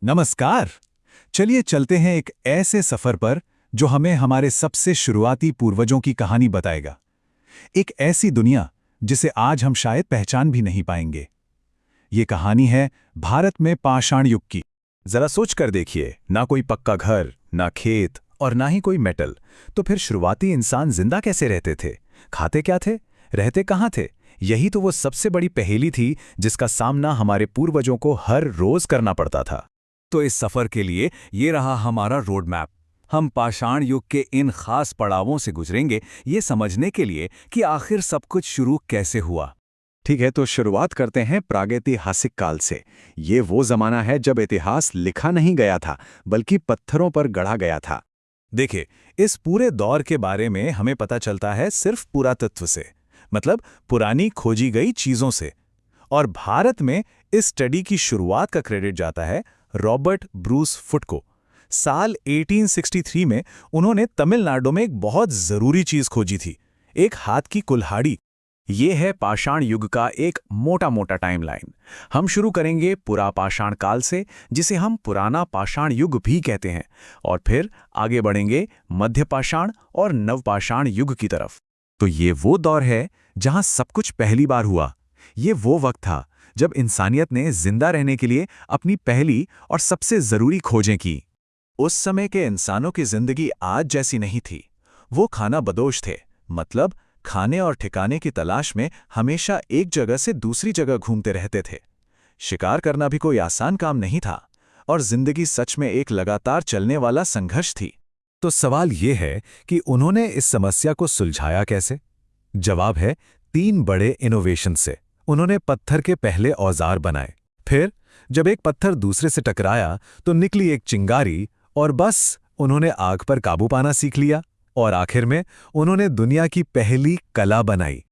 नमस्कार। चलिए चलते हैं एक ऐसे सफर पर जो हमें हमारे सबसे शुरुआती पूर्वजों की कहानी बताएगा। एक ऐसी दुनिया जिसे आज हम शायद पहचान भी नहीं पाएंगे। ये कहानी है भारत में पाषाण युग की। जरा सोच कर देखिए, ना कोई पक्का घर, ना खेत और ना ही कोई मेटल। तो फिर शुरुआती इंसान जिंदा कैसे रहते थे? खाते क्या थे? रहते कहाँ थे? यही तो वो सबसे बड़ी पहेली थी जिसका सामना हमारे पूर्वजों को हर रोज करना पड़ता था। तो इस सफर के लिए ये रहा हमारा रोड मैप। हम पाषाण युग के इन खास पड़ावों से गुजरेंगे, ये समझने के लिए कि आखिर सब कुछ शुरू कैसे हुआ। ठीक है, तो शुरुआत करते हैं प्रागैतिहासिक काल से। ये वो जमाना है जब इतिहास लिखा नहीं गया था, बल्कि पत्थरों पर गढ़ा गया था। देखिए, इस पूरे दौर के बारे में हमें पता चलता है सिर्फ पुरातत्व से, मतलब पुरानी खोजी गई चीजों से। और भारत में इस स्टडी की शुरुआत का क्रेडिट जाता है रॉबर्ट ब्रूस फुट को। साल 1863 में उन्होंने तमिलनाडु में एक बहुत जरूरी चीज खोजी थी, एक हाथ की कुल्हाड़ी। ये है पाषाण युग का एक मोटा मोटा टाइमलाइन। हम शुरू करेंगे पुरापाषाण काल से, जिसे हम पुराना पाषाण युग भी कहते हैं, और फिर आगे बढ़ेंगे मध्य पाषाण और नवपाषाण युग की तरफ। तो ये वो दौर है जहां सब कुछ पहली बार हुआ। ये वो वक्त था जब इंसानियत ने जिंदा रहने के लिए अपनी पहली और सबसे जरूरी खोजें की। उस समय के इंसानों की जिंदगी आज जैसी नहीं थी। वो खाना बदोश थे, मतलब खाने और ठिकाने की तलाश में हमेशा एक जगह से दूसरी जगह घूमते रहते थे। शिकार करना भी कोई आसान काम नहीं था, और जिंदगी सच में एक लगातार चलने वाला संघर्ष थी। तो सवाल ये है कि उन्होंने इस समस्या को सुलझाया कैसे? जवाब है 3 बड़े इनोवेशन से। उन्होंने पत्थर के पहले औजार बनाए, फिर जब एक पत्थर दूसरे से टकराया तो निकली एक चिंगारी, और बस उन्होंने आग पर काबू पाना सीख लिया। और आखिर में उन्होंने दुनिया की पहली कला बनाई।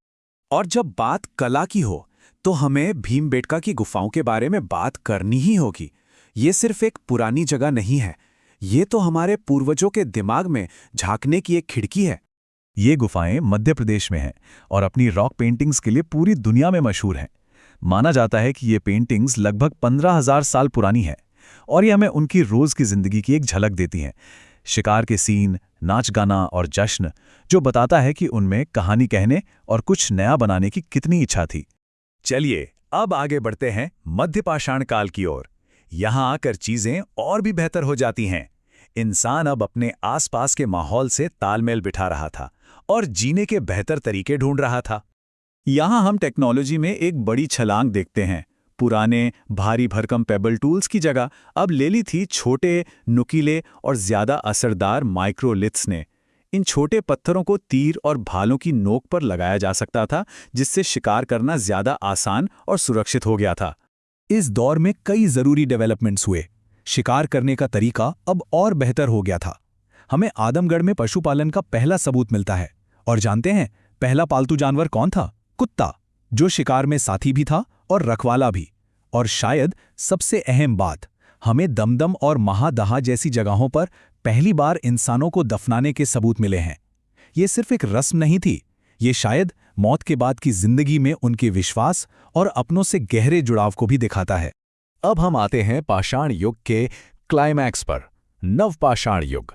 और जब बात कला की हो तो हमें भीमबेटका की गुफाओं के बारे में बात करनी ही होगी। ये सिर्फ एक पुरानी जगह नहीं है, ये तो हमारे पूर्वजों के दिमाग में झांकने की एक खिड़की है। ये गुफाएं मध्य प्रदेश में हैं और अपनी रॉक पेंटिंग्स के लिए पूरी दुनिया में मशहूर हैं। माना जाता है कि ये पेंटिंग्स लगभग 15,000 साल पुरानी हैं, और ये हमें उनकी रोज की जिंदगी की एक झलक देती हैं। शिकार के सीन, नाच गाना और जश्न, जो बताता है कि उनमें कहानी कहने और कुछ नया बनाने की कितनी इच्छा थी। चलिए अब आगे बढ़ते हैं मध्य पाषाण काल की ओर। यहाँ आकर चीजें और भी बेहतर हो जाती हैं। इंसान अब अपने आसपास के माहौल से तालमेल बिठा रहा था और जीने के बेहतर तरीके ढूंढ रहा था। यहाँ हम टेक्नोलॉजी में एक बड़ी छलांग देखते हैं। पुराने भारी भरकम पेबल टूल्स की जगह अब ले ली थी छोटे, नुकीले और ज्यादा असरदार माइक्रोलिथ्स ने। इन छोटे पत्थरों को तीर और भालों की नोक पर लगाया जा सकता था, जिससे शिकार करना ज्यादा आसान और सुरक्षित हो गया था। इस दौर में कई जरूरी डेवलपमेंट्स हुए। शिकार करने का तरीका अब और बेहतर हो गया था। हमें आदमगढ़ में पशुपालन का पहला सबूत मिलता है। और जानते हैं पहला पालतू जानवर कौन था? कुत्ता, जो शिकार में साथी भी था और रखवाला भी। और शायद सबसे अहम बात, हमें दमदम और महादहा जैसी जगहों पर पहली बार इंसानों को दफनाने के सबूत मिले हैं। ये सिर्फ एक रस्म नहीं थी, ये शायद मौत के बाद की जिंदगी में उनके विश्वास और अपनों से गहरे जुड़ाव को भी दिखाता है। अब हम आते हैं पाषाण युग के क्लाइमैक्स पर, नवपाषाण युग।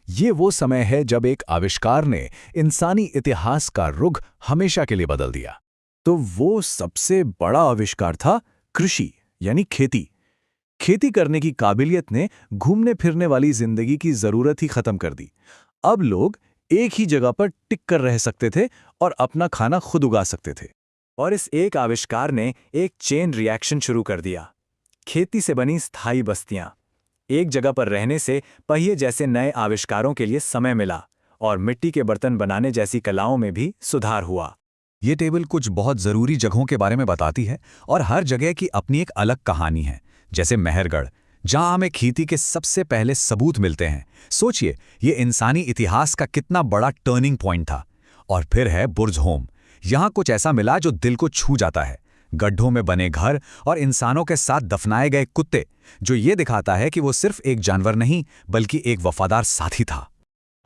ये वो समय है जब एक आविष्कार ने इंसानी इतिहास का रुख हमेशा के लिए बदल दिया। तो वो सबसे बड़ा आविष्कार था कृषि, यानी खेती। खेती करने की काबिलियत ने घूमने फिरने वाली जिंदगी की जरूरत ही खत्म कर दी। अब लोग एक ही जगह पर टिक कर रह सकते थे और अपना खाना खुद उगा सकते थे। और इस एक आविष्कार ने एक चेन रिएक्शन शुरू कर दिया। खेती से बनी स्थायी बस्तियां। एक जगह पर रहने से पहिए जैसे नए आविष्कारों के लिए समय मिला, और मिट्टी के बर्तन बनाने जैसी कलाओं में भी सुधार हुआ। ये टेबल कुछ बहुत जरूरी जगहों के बारे में बताती है, और हर जगह की अपनी एक अलग कहानी है। जैसे मेहरगढ़, जहां हमें खेती के सबसे पहले सबूत मिलते हैं। सोचिए, ये इंसानी इतिहास का कितना बड़ा टर्निंग पॉइंट था। और फिर है बुर्जहोम, यहां कुछ ऐसा मिला जो दिल को छू जाता है। गड्ढों में बने घर और इंसानों के साथ दफनाए गए कुत्ते, जो ये दिखाता है कि वो सिर्फ एक जानवर नहीं, बल्कि एक वफादार साथी था।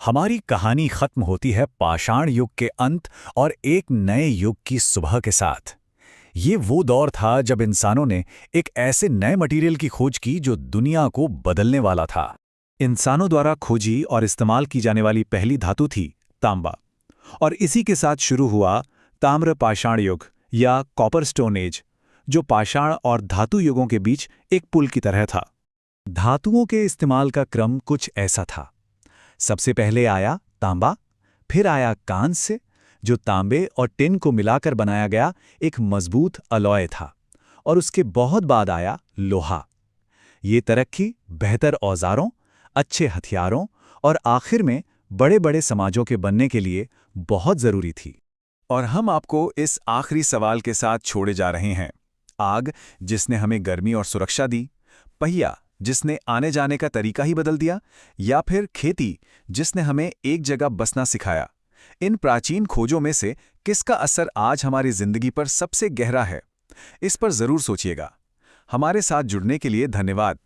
हमारी कहानी खत्म होती है पाषाण युग के अंत और एक नए युग की सुबह के साथ। ये वो दौर था जब इंसानों ने एक ऐसे नए मटेरियल की खोज की जो दुनिया को बदलने वाला था। इंसानों द्वारा खोजी और इस्तेमाल की जाने वाली पहली धातु थी तांबा, और इसी के साथ शुरू हुआ ताम्र पाषाण युग या कॉपर स्टोन एज, जो पाषाण और धातु युगों के बीच एक पुल की तरह था। धातुओं के इस्तेमाल का क्रम कुछ ऐसा था। सबसे पहले आया तांबा, फिर आया कांस्य, जो तांबे और टिन को मिलाकर बनाया गया एक मजबूत अलॉय था, और उसके बहुत बाद आया लोहा। ये तरक्की बेहतर औजारों, अच्छे हथियारों और आखिर में बड़े-बड़े समाजों के बनने के लिए बहुत जरूरी थी। और हम आपको इस आखिरी सवाल के साथ छोड़े जा रहे हैं। आग, जिसने हमें गर्मी और सुरक्षा दी, पहिया, जिसने आने जाने का तरीका ही बदल दिया, या फिर खेती, जिसने हमें एक जगह बसना सिखाया। इन प्राचीन खोजों में से किसका असर आज हमारी जिंदगी पर सबसे गहरा है? इस पर जरूर सोचिएगा। हमारे साथ जुड़ने के लिए धन्यवाद।